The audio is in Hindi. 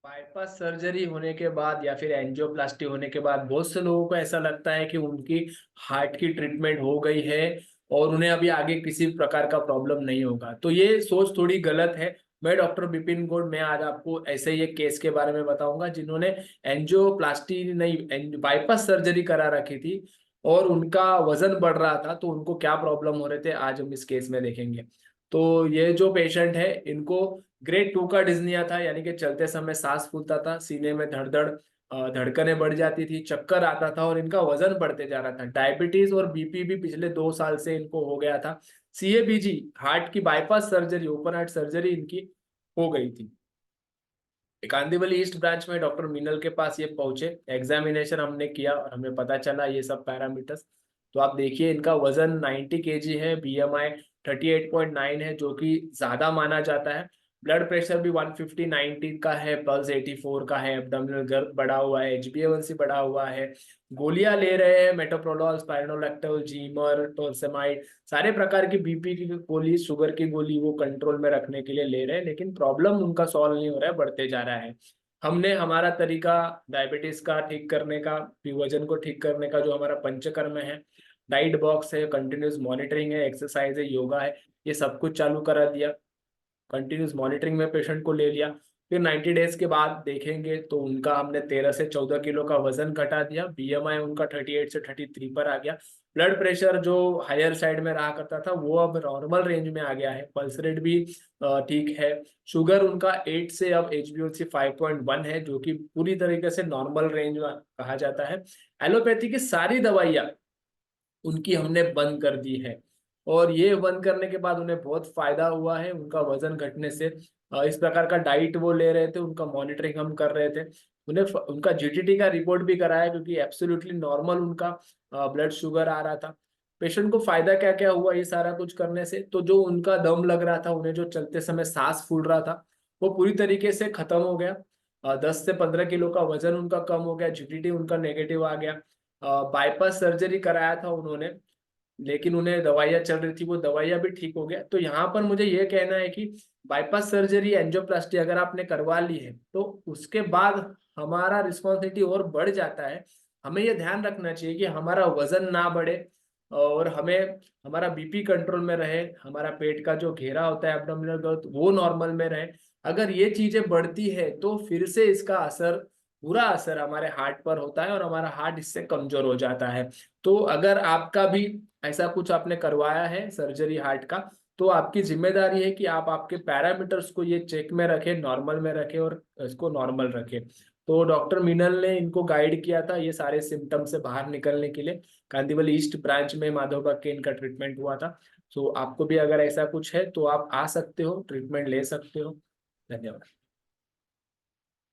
बाईपास सर्जरी होने के बाद या फिर एंजियोप्लास्टी होने के बाद बहुत से लोगों को ऐसा लगता है कि उनकी हार्ट की ट्रीटमेंट हो गई है और उन्हें अभी आगे किसी प्रकार का प्रॉब्लम नहीं होगा। तो ये सोच थोड़ी गलत है। मैं डॉक्टर विपिन गौड़, मैं आज आपको ऐसे ही एक केस के बारे में बताऊंगा जिन्होंने एंजियोप्लास्टी नहीं, बाईपास सर्जरी करा रखी थी और उनका वजन बढ़ रहा था, तो उनको क्या प्रॉब्लम हो रहे थे आज हम इस केस में देखेंगे। तो ये जो पेशेंट है, इनको ग्रेड 2 का डिज्निया था, यानी कि चलते समय सांस फूलता था, सीने में धड़धड़ धड़कनें बढ़ जाती थी, चक्कर आता था और इनका वजन बढ़ते जा रहा था। डायबिटीज और बीपी भी पिछले 2 साल से इनको हो गया था। सीएबीजी हार्ट की bypass surgery, open heart surgery इनकी हो गई थी। कांदिवली ईस्ट ब्रांच में डॉक्टर मीनल के पास ये पहुंचे, एग्जामिनेशन हमने किया और हमें पता चला ये सब पैरामीटर्स। तो आप देखिए, इनका वजन 90 केजी है, बीएमआई 38.9 है जो कि ज्यादा माना जाता है। ब्लड प्रेशर भी 150 90 का है, पल्स 84 का है, एब्डोमिनल गर्द बढ़ा हुआ है, HbA1c बढ़ा हुआ है। गोलियां ले रहे हैं, मेटोप्रोलोल, स्पाइरोलैक्टोल, जीमर, टोरसेमाइड, सारे प्रकार की बीपी की गोली, शुगर की गोली वो कंट्रोल में रखने के लिए ले रहे हैं, लेकिन प्रॉब्लम उनका सॉल्व नहीं हो रहा है, बढ़ते जा रहा है। हमने हमारा तरीका डायबिटीज का ठीक करने का, फिर वजन को ठीक करने का, जो हमारा पंचकर्म है, डाइट बॉक्स है, कंटिन्यूस मॉनिटरिंग है, एक्सरसाइज है, योगा है, ये सब कुछ चालू करा दिया। कंटिन्यूस मॉनिटरिंग में पेशेंट को ले लिया। फिर 90 डेज के बाद देखेंगे तो उनका हमने 13 से 14 किलो का वजन घटा दिया, बीएमआई उनका 38 से 33 पर आ गया। ब्लड प्रेशर जो हायर साइड में रहा करता था वो अब नॉर्मल रेंज में आ गया है, पल्स रेट भी ठीक है। शुगर उनका 8 से अब HbA1c 5.1 है, जो कि पूरी तरीके से नॉर्मल रेंज में कहा जाता है। एलोपैथी की सारी दवाइयाँ उनकी हमने बंद कर दी है और ये बंद करने के बाद उन्हें बहुत फायदा हुआ है उनका वजन घटने से। इस प्रकार का डाइट वो ले रहे थे, उनका मॉनिटरिंग हम कर रहे थे। उन्हें उनका जीटीटी का रिपोर्ट भी कराया क्योंकि एब्सोल्युटली नॉर्मल उनका ब्लड शुगर आ रहा था। पेशेंट को फायदा क्या क्या हुआ ये सारा कुछ करने से, तो जो उनका दम लग रहा था, उन्हें जो चलते समय सांस फूल रहा था, वो पूरी तरीके से खत्म हो गया। 10 से 15 किलो का वजन उनका कम हो गया, जीटीटी उनका नेगेटिव आ गया। बाईपास सर्जरी कराया था उन्होंने, लेकिन उन्हें दवाइयाँ चल रही थी, वो दवाइयाँ भी ठीक हो गया। तो यहाँ पर मुझे ये कहना है कि बाईपास सर्जरी, एंजियोप्लास्टी अगर आपने करवा ली है तो उसके बाद हमारा रिस्पॉन्सिबिलिटी और बढ़ जाता है। हमें ये ध्यान रखना चाहिए कि हमारा वजन ना बढ़े और हमें हमारा बीपी कंट्रोल में रहे, हमारा पेट का जो घेरा होता है एब्डोमिनल ग्रोथ वो नॉर्मल में रहे। अगर ये चीजें बढ़ती है तो फिर से इसका असर, बुरा असर हमारे हार्ट पर होता है और हमारा हार्ट इससे कमजोर हो जाता है। तो अगर आपका भी ऐसा कुछ आपने करवाया है सर्जरी हार्ट का, तो आपकी जिम्मेदारी है कि आप आपके पैरामीटर्स को ये चेक में रखें, नॉर्मल में रखें और इसको नॉर्मल रखें। तो डॉक्टर मीनल ने इनको गाइड किया था ये सारे सिम्टम से बाहर निकलने के लिए। कांदिवली ईस्ट ब्रांच में माधोबा के इनका ट्रीटमेंट हुआ था। तो आपको भी अगर ऐसा कुछ है तो आप आ सकते हो, ट्रीटमेंट ले सकते हो। धन्यवाद।